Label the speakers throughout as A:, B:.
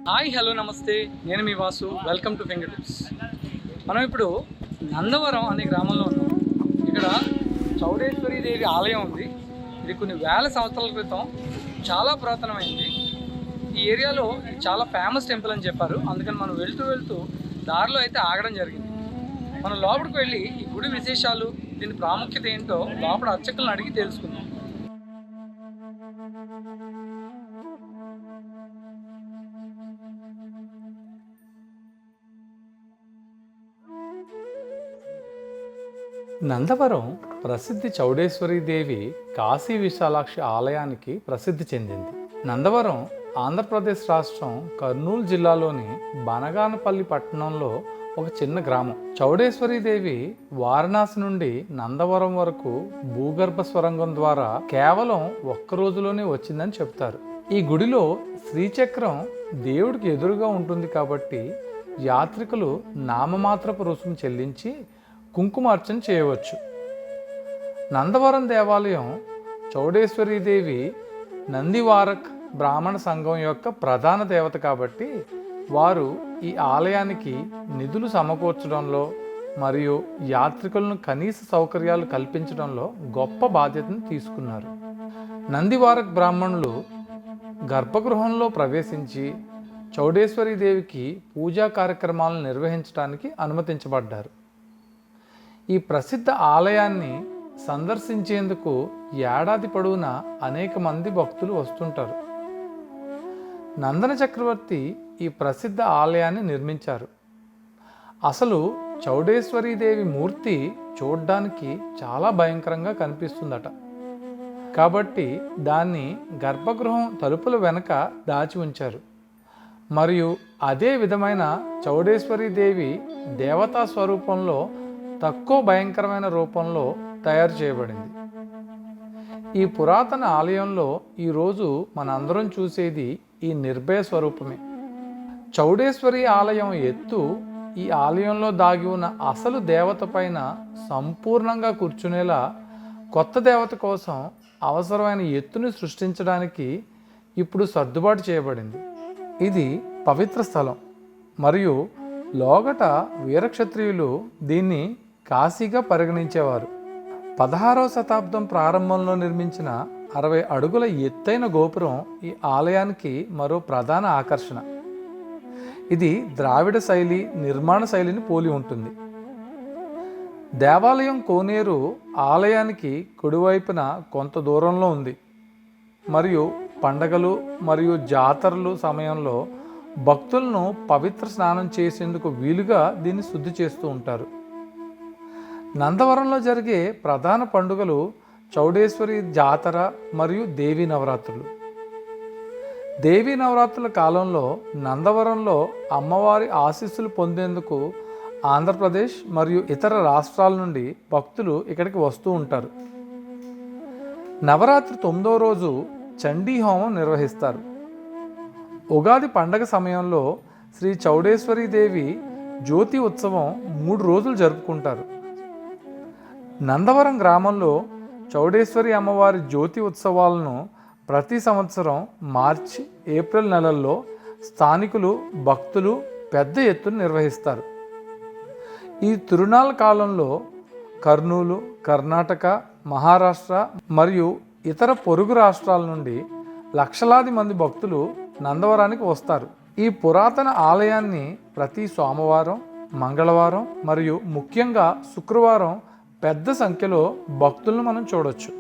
A: Hi hello నమస్తే, నేను మీ Vasu. Welcome to Finger Tips. మనం ఇప్పుడు నందవరం అనే గ్రామంలో ఉన్నాం. ఇక్కడ చౌడేశ్వరి దేవి ఆలయం ఉంది. ఇది కొన్ని వేల సంవత్సరాల క్రితం చాలా పురాతనమైంది. ఈ ఏరియాలో ఇది చాలా ఫేమస్ టెంపుల్ అని చెప్పారు. అందుకని మనం వెళ్తూ దారిలో అయితే ఆగడం జరిగింది. మనం లోపలికి వెళ్ళి ఈ గుడి విశేషాలు, దీని ప్రాముఖ్యత ఏంటో లోపల అర్చకులను అడిగి తెలుసుకుందాం. నందవరం ప్రసిద్ధి చౌడేశ్వరి దేవి కాశీ విశాలాక్షి ఆలయానికి ప్రసిద్ధి చెందింది. నందవరం ఆంధ్రప్రదేశ్ రాష్ట్రం కర్నూలు జిల్లాలోని బనగానపల్లి పట్టణంలో ఒక చిన్న గ్రామం. చౌడేశ్వరి దేవి వారణాసి నుండి నందవరం వరకు భూగర్భ స్వరంగం ద్వారా కేవలం ఒక్క రోజులోనే వచ్చిందని చెప్తారు. ఈ గుడిలో శ్రీచక్రం దేవుడికి ఎదురుగా ఉంటుంది కాబట్టి యాత్రికులు నామమాత్రపు రుసుము చెల్లించి కుంకుమార్చన చేయవచ్చు. నందవరం దేవాలయం చౌడేశ్వరీదేవి నందివారక్ బ్రాహ్మణ సంఘం యొక్క ప్రధాన దేవత కాబట్టి వారు ఈ ఆలయానికి నిధులు సమకూర్చడంలో మరియు యాత్రికులను కనీస సౌకర్యాలు కల్పించడంలో గొప్ప బాధ్యతను తీసుకున్నారు. నందివారక్ బ్రాహ్మణులు గర్భగృహంలో ప్రవేశించి చౌడేశ్వరీదేవికి పూజా కార్యక్రమాలను నిర్వహించడానికి అనుమతించబడ్డారు. ఈ ప్రసిద్ధ ఆలయాన్ని సందర్శించేందుకు ఏడాది పొడవునా అనేక మంది భక్తులు వస్తుంటారు. నందన చక్రవర్తి ఈ ప్రసిద్ధ ఆలయాన్ని నిర్మించారు. అసలు చౌడేశ్వరీదేవి మూర్తి చూడ్డానికి చాలా భయంకరంగా కనిపిస్తుందట. కాబట్టి దాన్ని గర్భగృహం తలుపుల వెనక దాచి ఉంచారు. మరియు అదే విధమైన చౌడేశ్వరీదేవి దేవతా స్వరూపంలో తక్కువ భయంకరమైన రూపంలో తయారు చేయబడింది. ఈ పురాతన ఆలయంలో ఈరోజు మనందరం చూసేది ఈ నిర్భయ స్వరూపమే. చౌడేశ్వరి ఆలయం ఎత్తు ఈ ఆలయంలో దాగి ఉన్న అసలు దేవత పైన సంపూర్ణంగా కూర్చునేలా కొత్త దేవత కోసం అవసరమైన ఎత్తుని సృష్టించడానికి ఇప్పుడు సర్దుబాటు చేయబడింది. ఇది పవిత్ర స్థలం మరియు లోగట వీరక్షత్రియులు దీన్ని కాశీగా పరిగణించేవారు. 16వ శతాబ్దం ప్రారంభంలో నిర్మించిన 60 అడుగుల ఎత్తైన గోపురం ఈ ఆలయానికి మరో ప్రధాన ఆకర్షణ. ఇది ద్రావిడ శైలి నిర్మాణ శైలిని పోలి ఉంటుంది. దేవాలయం కోనేరు ఆలయానికి కుడివైపున కొంత దూరంలో ఉంది మరియు పండగలు మరియు జాతరలు సమయంలో భక్తులను పవిత్ర స్నానం చేసేందుకు వీలుగా దీన్ని శుద్ధి చేస్తూ ఉంటారు. నందవరంలో జరిగే ప్రధాన పండుగలు చౌడేశ్వరి జాతర మరియు దేవీ నవరాత్రులు. దేవీ నవరాత్రుల కాలంలో నందవరంలో అమ్మవారి ఆశీస్సులు పొందేందుకు ఆంధ్రప్రదేశ్ మరియు ఇతర రాష్ట్రాల నుండి భక్తులు ఇక్కడికి వస్తూ ఉంటారు. నవరాత్రి 9వ రోజు చండీ హోమం నిర్వహిస్తారు. ఉగాది పండగ సమయంలో శ్రీ చౌడేశ్వరి దేవి జ్యోతి ఉత్సవం 3 రోజులు జరుపుకుంటారు. నందవరం గ్రామంలో చౌడేశ్వరి అమ్మవారి జ్యోతి ఉత్సవాలను ప్రతి సంవత్సరం మార్చి ఏప్రిల్ నెలల్లో స్థానికులు భక్తులు పెద్ద ఎత్తున నిర్వహిస్తారు. ఈ తిరునాళ్ళ కాలంలో కర్నూలు, కర్ణాటక, మహారాష్ట్ర మరియు ఇతర పొరుగు రాష్ట్రాల నుండి లక్షలాది మంది భక్తులు నందవరానికి వస్తారు. ఈ పురాతన ఆలయాన్ని ప్రతి సోమవారం, మంగళవారం మరియు ముఖ్యంగా శుక్రవారం పెద్ద సంఖ్యలో భక్తులను మనం చూడొచ్చు.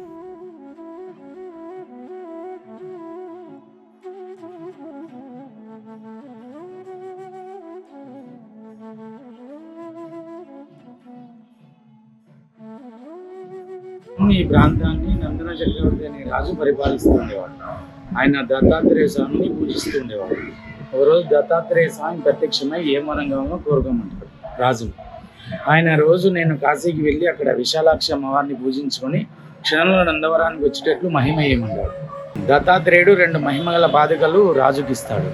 B: ఈ ప్రాంతాన్ని నందన చక్రవర్తి అనే రాజు పరిపాలిస్తూ ఉండేవాడు. ఆయన దత్తాత్రేయ స్వామిని పూజిస్తూ ఉండేవాడు. ఒకరోజు దత్తాత్రేయ స్వామి ప్రత్యక్షమై ఏ వరంగంలో కోరుకోమంటాడు రాజు. ఆయన రోజు నేను కాశీకి వెళ్ళి అక్కడ విశాలాక్షి అమ్మవారిని పూజించుకొని క్షణంలో నందవరానికి వచ్చేటట్లు మహిమ ఏమంటాడు. దత్తాత్రేయుడు 2 మహిమగల పాదుకలు రాజుకి ఇస్తాడు.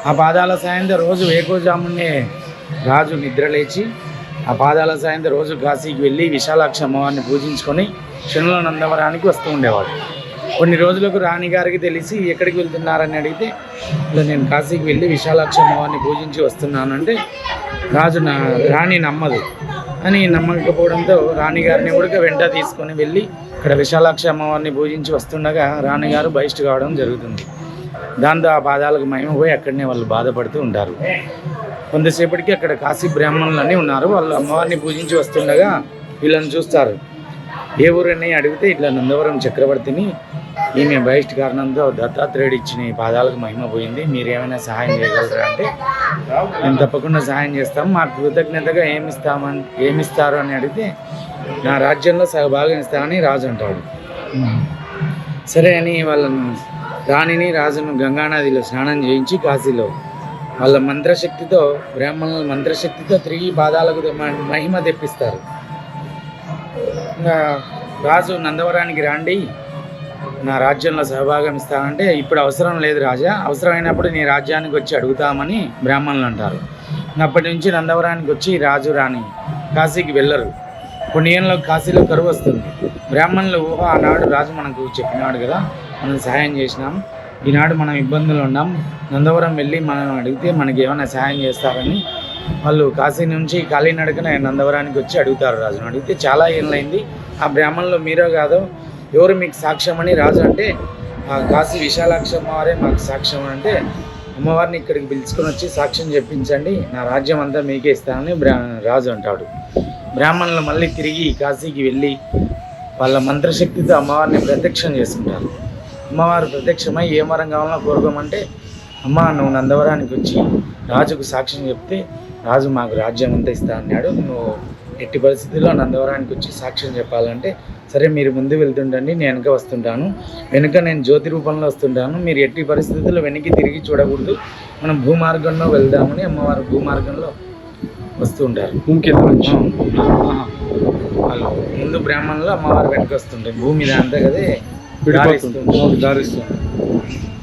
B: ఆ పాదాల సాయంత్రం రోజు వేకోజామునే రాజు నిద్రలేచి ఆ పాదాల సాయంత్రం రోజు కాశీకి వెళ్ళి విశాలాక్షి అమ్మవారిని పూజించుకొని క్షణంలో నందవరానికి వస్తూ ఉండేవాడు. కొన్ని రోజులకు రాణి గారికి తెలిసి ఎక్కడికి వెళ్తున్నారని అడిగితే ఇలా నేను కాశీకి వెళ్ళి విశాలాక్షి అమ్మవారిని పూజించి వస్తున్నానంటే రాణి నమ్మదు. అని నమ్మకపోవడంతో రాణిగారిని కూడా వెంట తీసుకొని వెళ్ళి ఇక్కడ విశాలాక్షి అమ్మవారిని పూజించి వస్తుండగా రాణిగారు బహిష్టు కావడం జరుగుతుంది. దాంతో ఆ పాదాలకు మహిమ పోయి అక్కడనే వాళ్ళు బాధపడుతూ ఉంటారు. కొంతసేపటికి అక్కడ కాశీ బ్రాహ్మణులన్నీ ఉన్నారు. వాళ్ళు అమ్మవారిని పూజించి వస్తుండగా వీళ్ళని చూస్తారు. ఏ ఊరని అడిగితే ఇట్లా నందవరం చక్రవర్తిని ఈమె బహిష్టు కారణంతో దత్తాత్రేయుడు ఇచ్చిన ఈ పాదాలకు మహిమ పోయింది, మీరేమైనా సహాయం చేయగలరా అంటే నేను తప్పకుండా సహాయం చేస్తాం, మాకు కృతజ్ఞతగా ఏమిస్తారు అని అడిగితే నా రాజ్యంలో సగభాగం ఇస్తామని రాజు అంటాడు. సరే అని వాళ్ళను రాణిని రాజును గంగానదిలో స్నానం చేయించి కాశీలో వాళ్ళ మంత్రశక్తితో బ్రాహ్మణుల మంత్రశక్తితో తిరిగి పాదాలకు మహిమ తెప్పిస్తారు. రాజు నందవరానికి రాండి, నా రాజ్యంలో సహభాగం ఇస్తానంటే ఇప్పుడు అవసరం లేదు రాజా, అవసరమైనప్పుడు నీ రాజ్యానికి వచ్చి అడుగుతామని బ్రాహ్మణులు అంటారు. అప్పటి నుంచి నందవరానికి వచ్చి రాజు రాణి కాశీకి వెళ్ళరు. కొన్ని ఏళ్ళలో కాశీలో కరువు వస్తుంది. బ్రాహ్మణులు ఆనాడు రాజు మనకు చెప్పినాడు కదా, మనం సహాయం చేసినాం, ఈనాడు మనం ఇబ్బందులు ఉన్నాం, నందవరం వెళ్ళి మనం అడిగితే మనకి ఏమైనా సహాయం చేస్తారని వాళ్ళు కాశీ నుంచి కాలినడకన నందవరానికి వచ్చి అడుగుతారు. రాజును అడిగితే చాలా ఏళ్ళైంది, ఆ బ్రాహ్మణులు మీరో కాదో ఎవరు మీకు సాక్ష్యం అని రాజు అంటే ఆ కాశీ విశాలాక్షి అమ్మవారే మాకు సాక్ష్యం అంటే అమ్మవారిని ఇక్కడికి పిలుచుకొని వచ్చి సాక్ష్యం చెప్పించండి, నా రాజ్యం అంతా మీకే ఇస్తానని రాజు అంటాడు. బ్రాహ్మణులు మళ్ళీ తిరిగి కాశీకి వెళ్ళి వాళ్ళ మంత్రశక్తితో అమ్మవారిని ప్రత్యక్షం చేసుకుంటారు. అమ్మవారు ప్రత్యక్షమై ఏ వరం కావాలన్నా కోరుకోమంటే అమ్మ నువ్వు నందవరానికి వచ్చి రాజుకు సాక్ష్యం చెప్తే రాజు మాకు రాజ్యం అంతా ఇస్తా అన్నాడు, నువ్వు ఎట్టి పరిస్థితుల్లో నందవరానికి వచ్చి సాక్ష్యం చెప్పాలంటే సరే మీరు ముందు వెళ్తుండండి, నేను వెనక వస్తుంటాను, వెనుక నేను జ్యోతి రూపంలో వస్తుంటాను, మీరు ఎట్టి పరిస్థితుల్లో వెనక్కి తిరిగి చూడకూడదు, మనం భూమార్గంలో వెళ్దామని అమ్మవారు భూమార్గంలో వస్తూ ఉంటారు. వాళ్ళు ముందు బ్రాహ్మణులు అమ్మవారు వెనక వస్తుంటారు, భూమి మీద అంతా కదే దారిస్తుంది.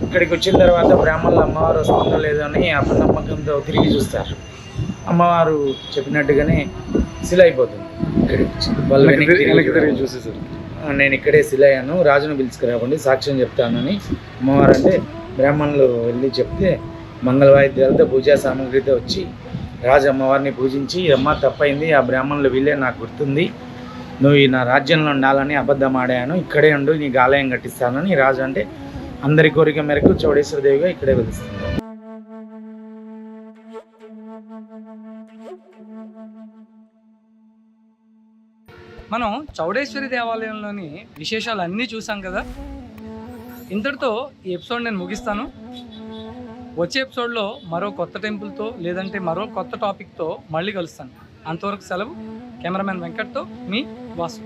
B: ఇక్కడికి వచ్చిన తర్వాత బ్రాహ్మణులు అమ్మవారు వస్తుందో లేదో అని అపనమ్మకంతో తిరిగి చూస్తారు. అమ్మవారు చెప్పినట్టుగానే శిల అయిపోతుంది. వాళ్ళు వెనక్కి చూసేసారు, నేను ఇక్కడే శిల అయ్యాను, రాజును పిలుచుకురాకండి సాక్ష్యం చెప్తానని అమ్మవారు అంటే బ్రాహ్మణులు వెళ్ళి చెప్తే మంగళ వాయిద్యాలతో పూజా సామాగ్రితో వచ్చి రాజు అమ్మవారిని పూజించి అమ్మ తప్పైంది, ఆ బ్రాహ్మణులు వీళ్ళే నాకు గుర్తుంది, నువ్వు నా రాజ్యంలో ఉండాలని అబద్ధం ఆడాను, ఇక్కడే ఉండు నీకు ఆలయం కట్టిస్తానని రాజు అంటే అందరి కోరిక మేరకు చౌడేశ్వరదేవిగా ఇక్కడే వెలుస్తుంది.
A: మనం చౌడేశ్వరి దేవాలయంలోని విశేషాలు అన్నీ చూసాం కదా. ఇంతటితో ఈ ఎపిసోడ్ నేను ముగిస్తాను. వచ్చే ఎపిసోడ్లో మరో కొత్త టెంపుల్తో లేదంటే మరో కొత్త టాపిక్తో మళ్ళీ కలుస్తాను. అంతవరకు సెలవు. కెమెరామెన్ వెంకట్తో మీ వాసు.